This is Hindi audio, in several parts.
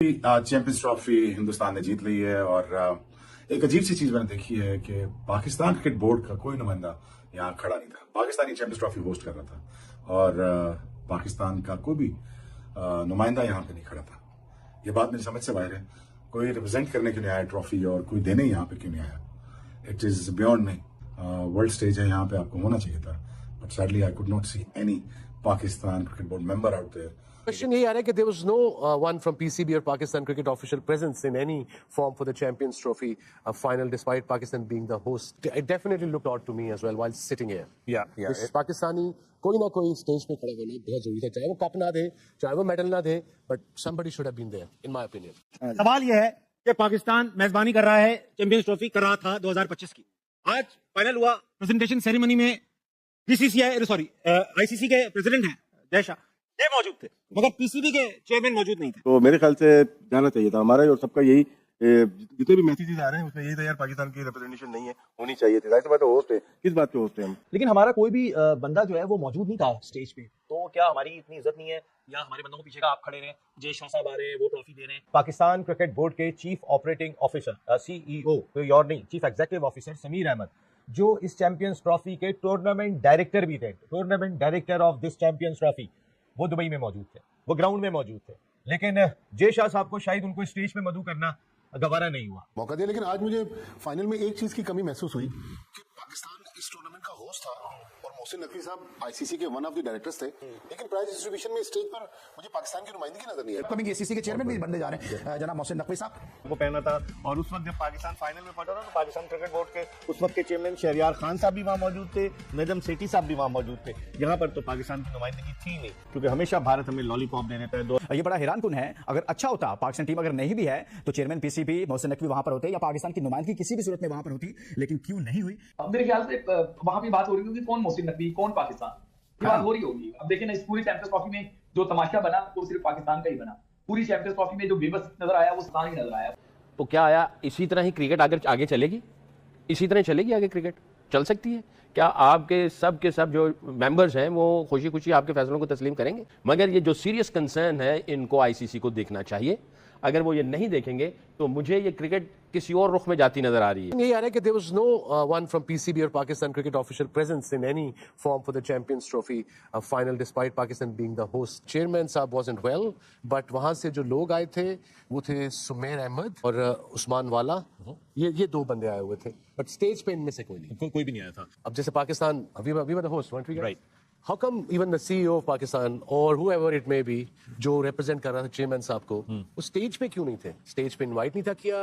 चैंपियंस ट्रॉफी हिंदुस्तान ने जीत ली है और एक अजीब सी चीज मैंने देखी है कि पाकिस्तान क्रिकेट बोर्ड का कोई नुमाइंदा यहाँ खड़ा नहीं था। पाकिस्तानी चैंपियंस ट्रॉफी होस्ट कर रहा था और पाकिस्तान का कोई भी नुमाइंदा यहाँ पे नहीं खड़ा था। ये बात मेरी समझ से बाहर है। कोई रिप्रेजेंट करने क्यों नहीं आया ट्रॉफी और कोई देने यहाँ पे क्यों नहीं आया। It is beyond me. World stage है, यहाँ पे आपको होना चाहिए था, but sadly I could not see any Pakistan cricket board member out there. Question यही आ रहा है कि there was no one from PCB or Pakistan cricket official presence in any form for the Champions Trophy final, despite Pakistan being the host. It definitely looked odd to me as well while sitting here. Yeah. Pakistani कोई ना कोई स्टेज पे खड़ा होना बहुत जरूरी था, चाहे वो कप ना दे, चाहे वो मेडल ना दे, but somebody should have been there, in my opinion. सवाल यह है कि पाकिस्तान मेजबानी कर रहा है, चैंपियंस ट्रॉफी कर रहा था 2025 की। आज फाइनल हुआ, प्रेजेंटेशन सेरेमनी में आईसीसी के प्रेसिडेंट हैं जय शाह, ये मौजूद थे, मगर पीसीबी के चेयरमैन मौजूद नहीं थे। तो मेरे ख्याल से जाना चाहिए था। हमारा और सबका यही जितने भी मैसेजेस आ रहे हैं उसमें यही था यार, पाकिस्तान की रिप्रेजेंटेशन नहीं है, होनी चाहिए थी। जाहिर सी बात है, होस्ट है, किस बात के होस्ट है हम। लेकिन हमारा कोई भी बंदा जो है वो मौजूद नहीं था स्टेज पे, तो क्या हमारी इतनी इज्जत नहीं है या हमारे बंदों को पीछे का आप खड़े रहे, जय शाह साहब आ रहे हैं, वो ट्रॉफी दे रहे हैं। पाकिस्तान क्रिकेट बोर्ड के चीफ ऑपरेटिंग ऑफिसर सीईओ, तो योर नहीं, chief executive officer Sameer Ahmed, जो इस चैंपियंस ट्रॉफी के टूर्नामेंट डायरेक्टर भी थे, tournament director of this champions trophy, वो दुबई में मौजूद थे, वो ग्राउंड में मौजूद थे। लेकिन जय शाह साहब को शायद उनको स्टेज पे मधु करना गवारा नहीं हुआ, मौका दिया। लेकिन आज मुझे फाइनल में एक चीज की कमी महसूस हुई कि पाकिस्तान इस टूर्नामेंट का होस्ट था और मोहसिन नकवी साहब आईसीसी के वन ऑफ द डायरेक्टर्स थे, लेकिन प्राइज डिस्ट्रीब्यूशन में स्टेज पर मुझे पाकिस्तान की नुमाइंदगी नजर नहीं आई। कमिंग एसीसी के चेयरमैन भी बनने जा रहे हैं जनाब मोहसिन नकवी साहब वो पहना था, और उस वक्त जब पाकिस्तान फाइनल में पहुंचा था तो पाकिस्तान क्रिकेट बोर्ड के उस वक्त के चेयरमैन शहरियार खान साहब भी वहां मौजूद थे, नजम सेठी साहब भी वहां मौजूद थे। यहाँ पर तो पाकिस्तान की नुमाइंदगी थी नहीं, क्योंकि हमेशा भारत हमें लॉलीपॉप दे देता है। ये बड़ा हैरान कुन है, अगर अच्छा होता पाकिस्तान टीम अगर नहीं भी है तो चेयरमैन पीसीबी मोहसिन नकवी वहां पर होते या पाकिस्तान की नुमाइंदगी किसी भी सूरत में वहां पर होती, लेकिन क्यों नहीं हुई। अब मेरे ख्याल से वहां भी बात हो रही होगी कौन मोहसिन नकवी कौन पाकिस्तान, ये बात हो रही होगी। अब देखिए ना, इस पूरी चैंपियंस ट्रॉफी में जो तमाशा बना वो सिर्फ पाकिस्तान का ही बना। पूरी चैंपियंस ट्रॉफी में जो बेबस नजर आया वो पाकिस्तान ही नजर आया। तो क्या आया इसी तरह ही क्रिकेट आगे चलेगी, इसी तरह चलेगी आगे क्रिकेट चल सकती है क्या? आपके सब के सब जो मेंबर्स हैं वो खुशी खुशी आपके फैसलों को तस्लीम करेंगे? मगर ये जो सीरियस कंसर्न है इनको आईसीसी को देखना चाहिए। अगर वो ये नहीं देखेंगे तो मुझे ये क्रिकेट किसी और रुख में जाती नजर आ रही है। यही आ रहा है कि there was no one from PCB or Pakistan cricket official presence in any form for the Champions Trophy final, despite Pakistan being the host. Chairman साहब wasn't well, but वहां से जो लोग आए थे वो थे सुमेर अहमद और उस्मान वाला, ये दो बंदे आए हुए थे, बट स्टेज पे इनमें से कोई नहीं, कोई भी नहीं आया था। अब जैसे Pakistan we were the host, weren't we? Right. How come even the CEO of Pakistan or whoever it may be जो represent कर रहा था चेयरमैन साहब को, वो स्टेज पे क्यों नहीं थे? स्टेज पे इनवाइट नहीं था किया?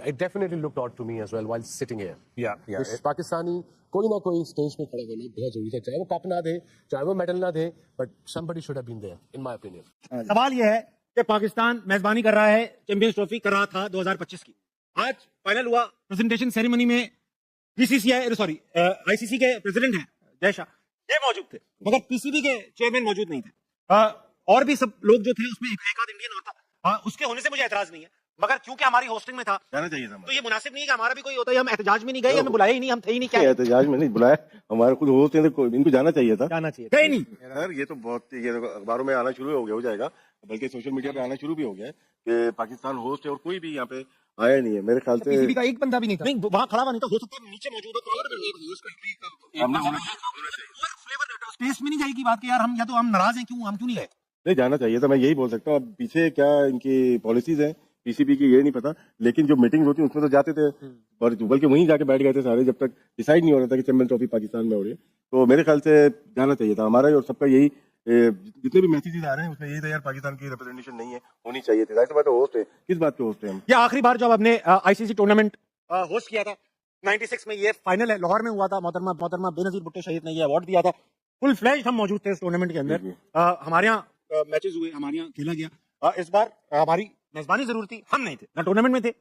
It definitely looked odd to me as well while sitting here. Yeah. Pakistani कोई ना कोई स्टेज पे खड़ा होना बहुत जरूरी था, चाहे वो कप ना दे, चाहे वो मेडल ना दे, but somebody should have been there, in my opinion. सवाल यह है कि पाकिस्तान मेजबानी कर रहा है, चैंपियंस ट्रॉफी कर रहा था 2025 की। आज फाइनल हुआ, प्रेजेंटेशन सेरेमनी में आईसीसी के प्रेसिडेंट हैं जय शाह, ये मौजूद थे, मगर पीसीबी के चेयरमैन मौजूद नहीं थे। और भी सब लोग जो थे उसमें एक आध इंडियन होता, उसके होने से मुझे एतराज नहीं है, मगर क्योंकि हमारी होस्टिंग में था जाना चाहिए था। तो ये मुनासिब नहीं है कि हमारा भी कोई होता है। हम एहतजाज में नहीं गए, हमें बुलाया ही नहीं, हम थे ही नहीं। क्या एहतजाज में नहीं बुलाया, हमारे खुद होस्ट हैं तो इनको जाना चाहिए था। जाना चाहिए थे नहीं यार, ये तो बहुत, ये तो अखबारों में आना शुरू हो जाएगा, बल्कि सोशल मीडिया पे आना शुरू भी हो गया है कि पाकिस्तान होस्ट है और कोई भी यहाँ पे आया नहीं है। मेरे ख्याल से पीसीबी का एक बंदा भी नहीं था, नहीं वहां खड़ा हुआ नहीं था। हो सकता है नीचे मौजूद हो, स्पेस में नहीं जाएगी बात कि यार हम या तो हम नाराज हैं, हम क्यों नहीं गए। नहीं जाना चाहिए था, मैं यही बोल सकता हूँ। अब पीछे क्या इनकी पॉलिसीज हैं पीसीबी की ये नहीं पता, लेकिन जो मीटिंग होती है उसमें तो जाते थे, और बल्कि वहीं जाके बैठ गए थे सारे, जब तक डिसाइड नहीं हो रहा था कि चैंपियंस ट्रॉफी पाकिस्तान में हो रही है। तो मेरे ख्याल से जाना चाहिए था। हमारा और सबका यही जितने भी मैसेजेस आ रहे हैं उसमें यही था यार, पाकिस्तान की रिप्रेजेंटेशन नहीं है, होनी चाहिए थी। जाहिर सी बात है, होस्ट है, किस बात के होस्ट है हम। ये आखिरी बार जब हमने आईसीसी टूर्नामेंट होस्ट किया था 96 में, ये फाइनल है लाहौर में हुआ था। मोहतरमा बेनजीर भुट्टो शहीद ने ये अवार्ड दिया था। फुल फ्लैश हम मौजूद थे इस टूर्नामेंट के अंदर। हमारे यहाँ मैचेस हुए, हमारे यहाँ खेला गया। इस बार हमारी मेजबानी जरूर थी, हम नहीं थे, ना टूर्नामेंट में थे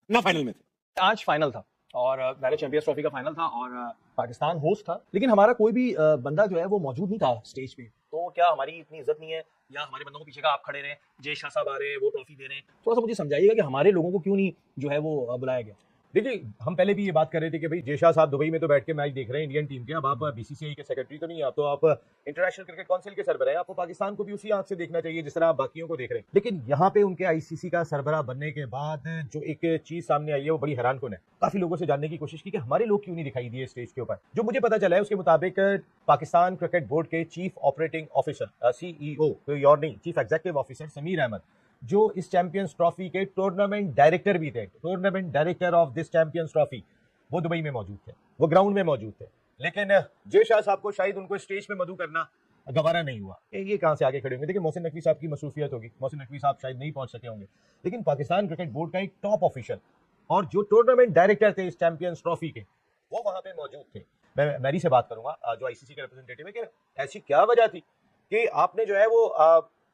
ना फाइनल में थे। आज फाइनल था और पहले चैंपियंस ट्रॉफी का फाइनल था और पाकिस्तान होस्ट था, लेकिन हमारा कोई भी बंदा जो है वो मौजूद नहीं था स्टेज पे, तो क्या हमारी इतनी इज्जत नहीं है या हमारे बंदों को पीछे का आप खड़े रहे, जय शाह साहब आ रहे हैं, वो ट्रॉफी दे रहे हैं। थोड़ा सा मुझे समझाइएगा कि हमारे लोगों को क्यों नहीं जो है वो बुलाया गया। देखिए हम पहले भी ये बात कर रहे थे कि भाई जेशा साहब दुबई में तो बैठ के मैच देख रहे हैं इंडियन टीम के। अब आप बीसीसीआई के सेक्रेटरी तो नहीं है, आप तो आप इंटरनेशनल क्रिकेट काउंसिल के सरबराह हैं। आपको पाकिस्तान को भी उसी आंख से देखना चाहिए जिस तरह आप बाकियों को देख रहे हैं। लेकिन यहाँ पे उनके आईसीसी का सरबराह बनने के बाद जो एक चीज सामने आई है वो बड़ी हैरानकुन है। काफी लोगों से जानने की कोशिश की कि हमारे लोग क्यों नहीं दिखाई दिए स्टेज के ऊपर। जो मुझे पता चला है उसके मुताबिक पाकिस्तान क्रिकेट बोर्ड के चीफ ऑपरेटिंग ऑफिसर CEO कोई और नहीं, chief executive officer Sameer Ahmed, जो इस चैंपियंस ट्रॉफी के टूर्नामेंट डायरेक्टर भी थे, tournament director of this champions trophy, वो दुबई में मौजूद थे, वो ग्राउंड में मौजूद थे। लेकिन जेशा साहब को शायद उनको स्टेज पे मधु करना गवारा नहीं हुआ। ये कहां से आगे खड़े होंगे। देखिए मोहसिन नकवी साहब की मसरूफियत होगी, मोहसिन नकवी साहब शायद नहीं पहुंच सके होंगे, लेकिन पाकिस्तान क्रिकेट बोर्ड का एक टॉप ऑफिशियल और जो टूर्नामेंट डायरेक्टर थे इस चैंपियंस ट्रॉफी के, वो वहां पे मौजूद थे। मैं मैरी से बात करूंगा जो आईसीसी के रिप्रेजेंटेटिव है, कि ऐसी क्या वजह थी कि आपने जो है वो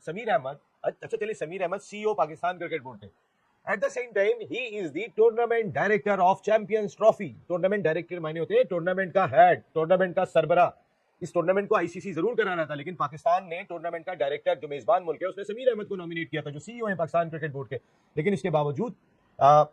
समीर अहमद, अच्छा चलिए Sameer Ahmed CEO Pakistan cricket board थे, एट द सेम टाइम ही is the tournament director of champions trophy. Tournament director मायने होते हैं टूर्नामेंट का हेड, टूर्नामेंट का सरबराह। इस टूर्नामेंट को आईसीसी जरूर करा रहा था, लेकिन पाकिस्तान ने टूर्नामेंट का डायरेक्टर जो मेजबान मुल्क है उसने समीर अहमद को नॉमिनेट किया था, जो CEO है पाकिस्तान क्रिकेट बोर्ड के। लेकिन इसके बावजूद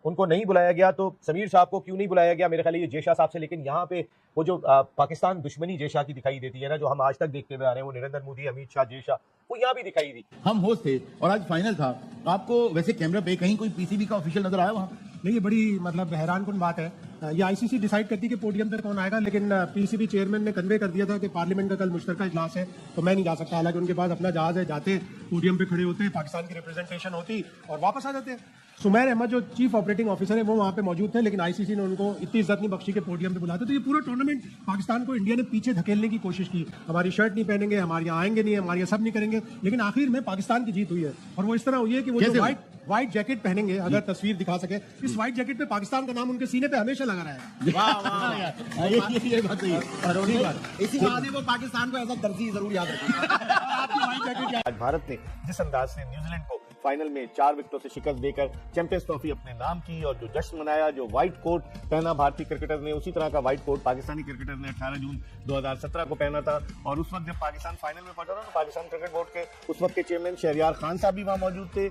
उनको नहीं बुलाया गया। तो समीर साहब को क्यों नहीं बुलाया गया, मेरे ख्याल ये जेशा साहब से। लेकिन यहाँ पे वो जो पाकिस्तान दुश्मनी जेशा की दिखाई देती है ना, जो हम आज तक देखते हुए आ रहे हैं, वो नरेंद्र मोदी, अमित शाह, जेशा, वो यहाँ भी दिखाई दी। हम होस्ट थे और आज फाइनल था। आपको वैसे कैमरा पे कहीं कोई पीसीबी का ऑफिशियल नजर आया वहाँ? नहीं, ये बड़ी मतलब हैरानकुन बात है। ये आईसीसी डिसाइड करती है कि पोडियम पे कौन आएगा, लेकिन पीसीबी चेयरमैन ने कन्वे कर दिया था कि पार्लियामेंट का कल मुश्तरका इजलास है तो मैं नहीं जा सकता। हालांकि उनके पास अपना जहाज है, जाते पोडियम पे खड़े होते, पाकिस्तान की रिप्रेजेंटेशन होती और वापस आ जाते। सुमैर अहमद जो चीफ ऑपरेटिंग ऑफिसर है वो वहाँ पे मौजूद थे, लेकिन आईसीसी ने उनको इतनी इज्जत नहीं बख्शी के पोडियम पे बुलाते। तो ये पूरा टूर्नामेंट पाकिस्तान को इंडिया ने पीछे धकेलने की कोशिश की। हमारी शर्ट नहीं पहनेंगे, हमारे यहाँ आएंगे नहीं, हमारे यहाँ सब नहीं करेंगे, लेकिन आखिर में पाकिस्तान की जीत हुई है। और वो इस तरह हुई है कि वो जो व्हाइट जैकेट पहनेंगे, अगर तस्वीर दिखा सके, इस व्हाइट जैकेट पे पाकिस्तान का नाम उनके सीने पे हमेशा लगा रहेगा। ये बात सही है। इसी बहाने वो पाकिस्तान को ऐसा दर्जी जरूर याद रखेंगे। आज भारत ने जिस अंदाज से न्यूजीलैंड को फाइनल में 4 विकेटों से शिकस्त देकर चैंपियंस ट्रॉफी अपने नाम की और जो जश्न मनाया, जो व्हाइट कोट पहना भारतीय क्रिकेटर ने, उसी तरह का व्हाइट कोट पाकिस्तानी क्रिकेटर ने 18 जून 2017 को पहना था। और उस वक्त जब पाकिस्तान फाइनल में पहुंचा था तो पाकिस्तान क्रिकेट बोर्ड के उस वक्त के चेयरमैन शहरयार खान साहब भी वहां मौजूद थे,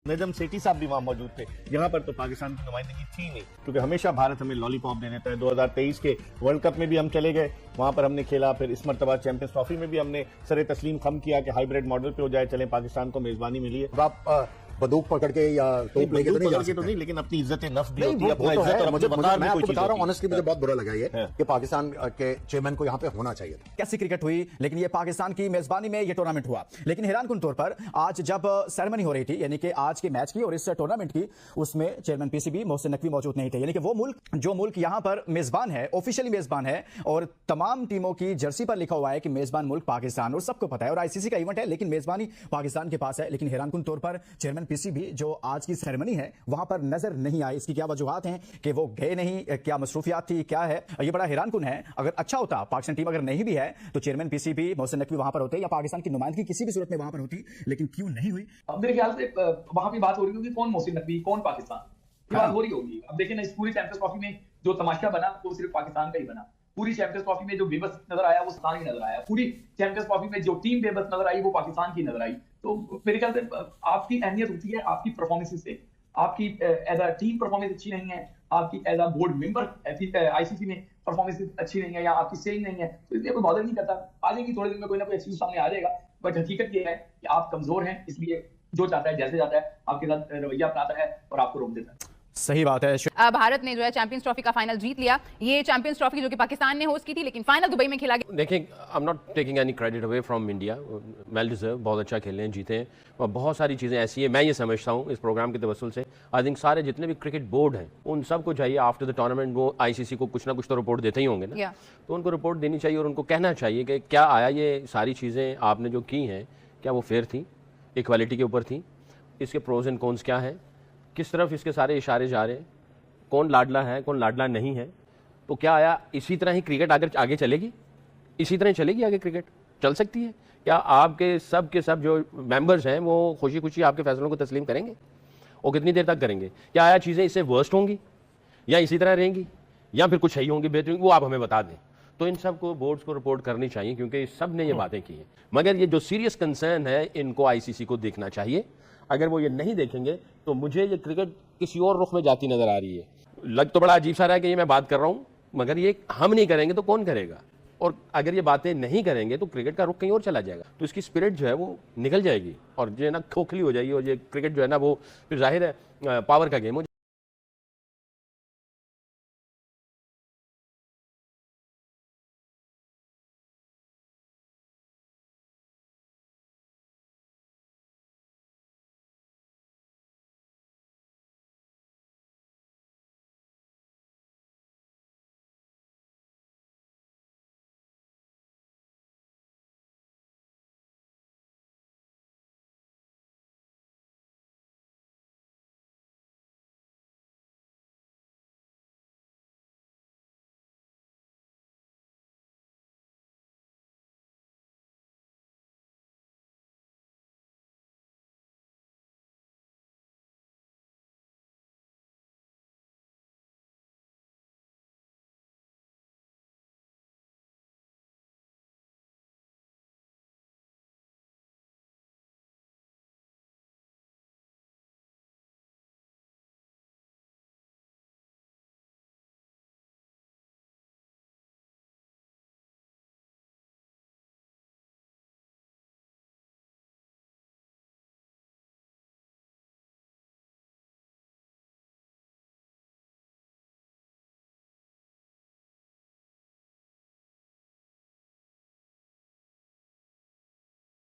नजम सेठी साहब भी वहां मौजूद थे। यहाँ पर तो पाकिस्तान की नुमाइंदगी थी नहीं, क्योंकि हमेशा भारत हमें लॉलीपॉप दे देता है। 2023 के वर्ल्ड कप में भी हम चले गए, वहां पर हमने खेला। फिर इस मरतबा चैंपियंस ट्रॉफी में भी हमने सरे तस्लीम खम किया कि हाइब्रिड मॉडल पे हो जाए, चले पाकिस्तान को मेजबानी मिली है। आप बंदूक पकड़ के या टोप लेके तो नहीं जा सकते। तो नहीं, लेकिन अपनी इज्जत नफ्स भी नहीं, होती है, वो तो है। मुझे मैं आपको बता रहा हूँ, ऑनेस्टली मुझे बहुत बुरा लगा ये कि पाकिस्तान के चेयरमैन को यहाँ पे होना चाहिए था। कैसी क्रिकेट हुई, लेकिन ये पाकिस्तान की मेजबानी में ये टूर्नामेंट हुआ। लेकिन हैरानकुन तौर पर आज जब सेरेमनी हो रही थी, यानी कि आज के मैच की और इस टूर्नामेंट की, उसमें चेयरमैन पीसीबी मोहसिन नकवी मौजूद नहीं थे। यानी कि वो मुल्क जो मुल्क यहाँ पर मेजबान है, ऑफिशियली मेजबान है, और तमाम टीमों की जर्सी पर लिखा हुआ है कि मेजबान मुल्क पाकिस्तान, और सबको पता है और आईसीसी का इवेंट है, लेकिन मेजबानी पाकिस्तान के पास है। लेकिन हैरानकुन तौर पर चेयरमैन पीसीबी जो आज की सेरेमनी है वहां पर नजर नहीं आए। इसकी क्या वजूहात हैं कि वो गए नहीं, क्या मसरूफियात थी, क्या है, ये बड़ा हैरानकुन है। अगर अच्छा होता, पाकिस्तान टीम अगर नहीं भी है तो चेयरमैन पीसीबी मोहसिन नकवी वहां पर होते या पाकिस्तान की नुमाइंदगी किसी भी सूरत में वहां पर होती, लेकिन क्यों नहीं हुई? अब मेरे ख्याल से वहां भी बात हो रही होगी कौन मोहसिन नकवी, कौन पाकिस्तान, ये बात हो रही होगी। अब देखिए ना, इस पूरी चैंपियंस ट्रॉफी में जो तमाशा बना वो सिर्फ पाकिस्तान का ही बना। पूरी चैंपियंस ट्रॉफी में जो बेबस नजर आया वो पाकिस्तान ही नजर आया। पूरी चैंपियंस ट्रॉफी में जो टीम बेबस नजर आई वो पाकिस्तान की नजर आई। तो मेरे ख्याल से आपकी अहमियत होती है आपकी परफॉर्मेंस से। आपकी एज अ टीम परफॉर्मेंस अच्छी नहीं है, आपकी as a board member ICC में परफॉर्मेंस अच्छी नहीं है, या आपकी सेइंग नहीं है, तो इसलिए कोई बॉदर नहीं करता। आ जाएगी थोड़े दिन में, कोई ना कोई एक्सक्यूज सामने आ जाएगा। बट हकीकत ये है कि आप कमजोर हैं, इसलिए जो चाहता है जैसे जाता है आपके साथ रवैया अपनाता है और आपको रोक देता है। सही बात है। भारत ने जो है चैंपियंस ट्रॉफी का फाइनल जीत लिया। ये चैंपियंस ट्रॉफी जो कि पाकिस्तान ने होस्ट की थी, लेकिन फाइनल दुबई में खेला गया। देखिए, I am not taking any credit away from India, well deserve, बहुत अच्छा खेले हैं, जीते हैं। और बहुत सारी चीज़ें ऐसी हैं, मैं ये समझता हूँ इस प्रोग्राम के तवस्सुल से आई थिंक सारे जितने भी क्रिकेट बोर्ड हैं उन सबको चाहिए आफ्टर द टूर्नामेंट वो आईसीसी को कुछ ना कुछ तो रिपोर्ट देते ही होंगे ना, तो उनको रिपोर्ट देनी चाहिए और उनको कहना चाहिए कि क्या आया, ये सारी चीज़ें आपने जो की हैं क्या वो फेयर थी, इक्वालिटी के ऊपर थी, इसके प्रोज एंड कॉन्स क्या हैं, किस तरफ इसके सारे इशारे जा रहे हैं, कौन लाडला है कौन लाडला नहीं है। तो क्या आया इसी तरह ही क्रिकेट आगे चलेगी, इसी तरह चलेगी आगे क्रिकेट, चल सकती है? क्या आपके सब के सब जो मेंबर्स हैं वो खुशी खुशी आपके फैसलों को तस्लीम करेंगे और कितनी देर तक करेंगे? क्या आया चीज़ें इससे वर्स्ट होंगी या इसी तरह रहेंगी या फिर कुछ सही होंगी, बेहतरीन, वो आप हमें बता दें। तो इन सब को बोर्ड्स को रिपोर्ट करनी चाहिए क्योंकि सब ने ये बातें की हैं। मगर ये जो सीरियस कंसर्न है इनको आईसीसी को देखना चाहिए। अगर वो ये नहीं देखेंगे तो मुझे ये क्रिकेट किसी और रुख में जाती नजर आ रही है। लग तो बड़ा अजीब सा रहा है कि ये मैं बात कर रहा हूं, मगर ये हम नहीं करेंगे तो कौन करेगा? और अगर ये बातें नहीं करेंगे तो क्रिकेट का रुख कहीं और चला जाएगा, तो इसकी स्पिरिट जो है वो निकल जाएगी और जो है ना खोखली हो जाएगी, और ये क्रिकेट जो है ना वो फिर जाहिर है पावर का गेम हो जाएगा।